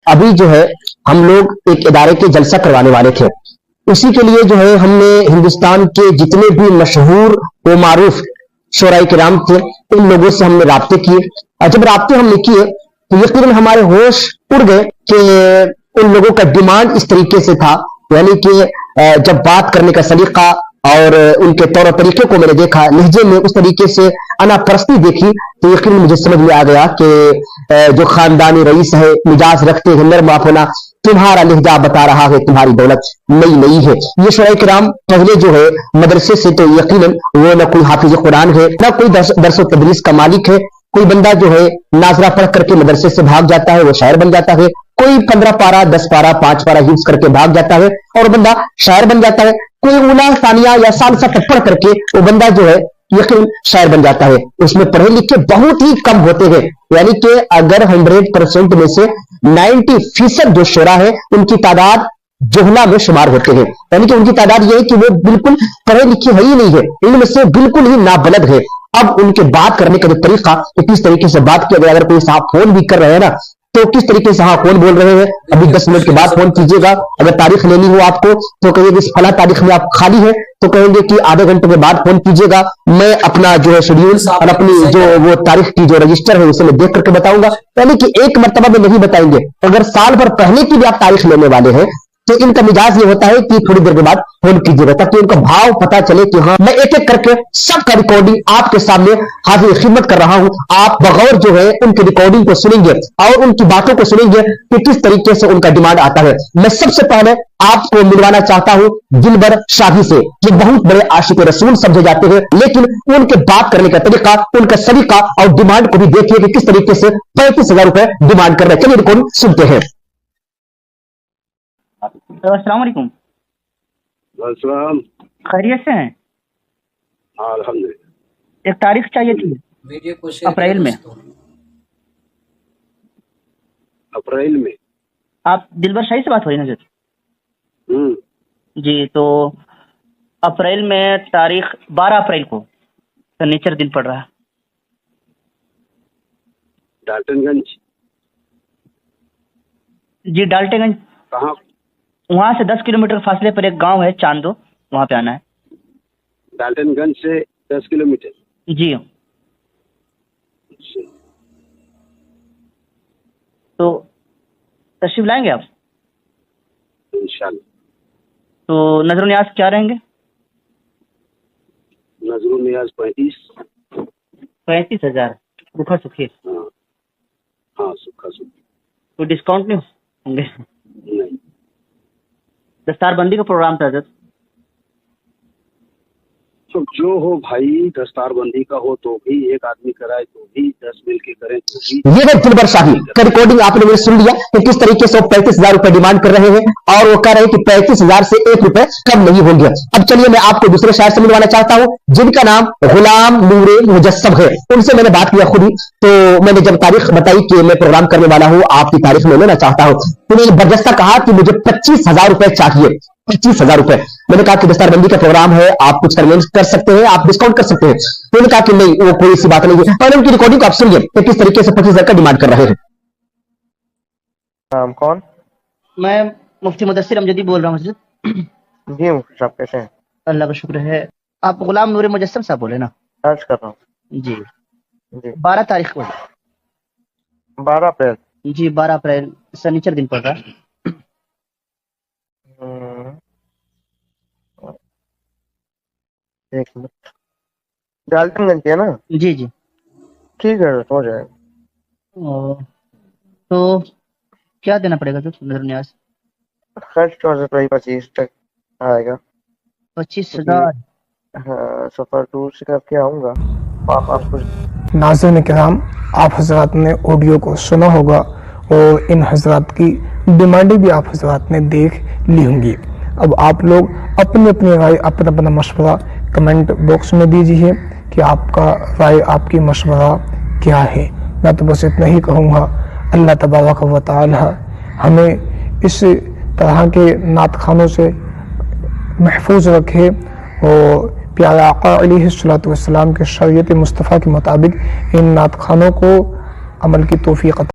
अभी जो है हम लोग एक इदारे के जलसा करवाने वाले थे। उसी के लिए जो है हमने हिंदुस्तान के जितने भी मशहूर व मारूफ शोराई किराम थे, इन लोगों से हमने राब्ते किए। और जब राब्ते हमने किए तो यकीनन हमारे होश उड़ गए कि उन लोगों का डिमांड इस तरीके से था, यानी कि जब बात करने का सलीका और उनके तौर तरीके को मैंने देखा, लहजे में उस तरीके से अनापरस्ती देखी, तो यकीन मुझे समझ में आ गया कि जो खानदानी रईस है, मिजाज रखते हैं नर्म होना, तुम्हारा लहजा बता रहा है तुम्हारी दौलत नई नई है। ये शोराए किराम पहले जो है मदरसे से तो यकीनन वो न कोई हाफिज कुरान है, न कोई दरस तदरीस का मालिक है। कोई बंदा जो है नाजरा पढ़ करके मदरसे से भाग जाता है, वो शायर बन जाता है। कोई 15 पारा 10 पारा 5 पारा हिफ्ज करके भाग जाता है और बंदा शायर बन जाता है। कोई उला सानिया या सालसा पढ़ करके वो बंदा जो है यकीन शायर बन जाता है। उसमें पढ़े लिखे बहुत ही कम होते हैं, यानी कि अगर 100% में से 90% जो शोरा है उनकी तादाद जोहला में शुमार होते हैं, यानी कि उनकी तादाद यह है कि वो बिल्कुल पढ़े लिखे है ही नहीं है, इनमें से बिल्कुल ही नाबलद है। अब उनके बात करने का जो तरीका, किस तरीके से बात किया गया, अगर कोई साहब फोन भी कर रहे हैं ना, तो किस तरीके से हाँ कौन बोल रहे हैं, अभी 10 मिनट के बाद फोन कीजिएगा। अगर तारीख लेनी हो आपको तो कहिए कि फला तारीख में आप खाली है, तो कहेंगे कि आधे घंटे के बाद फोन कीजिएगा। मैं अपना जो है शेड्यूल और अपनी जो वो तारीख की जो रजिस्टर है उसे मैं देख करके बताऊंगा, यानी कि एक मर्तबा में नहीं बताएंगे। अगर साल भर पहले की भी आप तारीख लेने वाले हैं तो इनका मिजाज ये होता है कि थोड़ी देर के बाद फोन कीजिएगा, ताकि उनका भाव पता चले कि हाँ मैं एक एक करके सबका रिकॉर्डिंग आपके सामने हाजिर खिदमत कर रहा हूं। आप बगौर जो है उनकी रिकॉर्डिंग को सुनेंगे और उनकी बातों को सुनेंगे कि किस तरीके से उनका डिमांड आता है। मैं सबसे पहले आपको मिलवाना चाहता हूं दिलबर शाही से, जो बहुत बड़े आशिक रसूल समझे जाते हैं, लेकिन उनके बात करने का तरीका, उनका सलीका और डिमांड को भी देखिए कि किस तरीके से 35,000 रुपए डिमांड कर रहे हैं। चलिए रिकॉर्डिंग सुनते हैं। अस्सलाम वालेकुम। अस्सलाम। खैरियत से हैं? हाँ अल्हम्दुलिल्लाह। एक तारीख चाहिए थी अप्रैल में। अप्रैल में? आप दिलबर शाही से बात हो रही है ना जी? तो अप्रैल में तारीख 12 अप्रैल को शनिचर दिन पड़ रहा है। डाल्टनगंज? जी डाल्टनगंज। कहाँ? वहां से 10 किलोमीटर फासले पर एक गांव है चांदो, वहां पे आना है। डाल्टनगंज से 10 किलोमीटर? जी। तो तशरीफ लाएंगे आप? इंशाल्लाह। तो नजर नियाज क्या रहेंगे? नजर नियाज 35,000 रुखा सुखी। हाँ सुखा सुखी। कोई डिस्काउंट नहीं होंगे? नहीं। दस्तारबंदी का प्रोग्राम था हजरत। तो जो हो भाई, दस्तारबंदी का हो तो भी, एक आदमी कराए तो भी, 10 मिल के करें तो भी। ये है दिलबर शाही का रिकॉर्डिंग आपने मेरे सुन लिया कि किस तरीके से 35,000 रुपए डिमांड कर रहे हैं और वो कह रहे हैं कि 35,000 से 1 रुपए कम नहीं होंगे। अब चलिए मैं आपको दूसरे शायर से मिलवाना चाहता हूं, जिनका नाम गुलाम नूरे मुजस्सम है। उनसे मैंने बात किया खुद ही, तो मैंने जब तारीख बताई कि मैं प्रोग्राम करने वाला हूं, आपकी तारीख में लेना चाहता हूं, तो उन्होंने बरजस्ता कहा कि मुझे 25,000 रुपए चाहिए। 25,000 रुपए। मैंने कहा कि दस्तारबंदी का प्रोग्राम है, आप कुछ कन्वेंस कर सकते हैं, आप डिस्काउंट कर सकते हैं। तो उन्होंने कहा कि नहीं, वो कोई ऐसी बात नहीं है। और उनकी रिकॉर्डिंग को आप सुनिए कि किस तरीके से 25,000 का डिमांड कर रहे हैं। नाम कौन? मैं मुफ्ती मुदस्सिर अमजदी बोल रहा हूँ हजरत। जी मुफ्ती साहब कैसे हैं? अल्लाह का शुक्र है। आप गुलाम नूरे मुजस्सम साहब बोले ना? अर्ज कर रहा हूँ। जी। जी 12 तारीख को। 12 अप्रैल? जी 12 अप्रैल शनिचर दिन पड़ रहा है। एक मिनट। डाल्टनगंज है ना? जी जी। ठीक है हो जाएगा। तो क्या देना पड़ेगा तो नजर नियाज? खर्च तो भाई 25 तक आएगा। 25,000? हाँ, सफर दूर से करके आऊँगा। आपको नाज़रीन किराम, आप हजरात ने ऑडियो को सुना होगा और इन हजरात की डिमांडें भी आप हजरात ने देख ली होंगी। अब आप लोग अपनी अपनी राय, अपना अपना मशवरा कमेंट बॉक्स में दीजिए कि आपका राय, आपकी मशवरा क्या है। मैं तो बस इतना ही कहूँगा, अल्लाह तबारक व तआला हमें इस तरह के नात खानों से महफूज रखे और प्यारे आका अलैहिस्सलातु वस्सलाम के शरीयत मुस्तफ़ा के मुताबिक इन नात खानों को अमल की तौफीक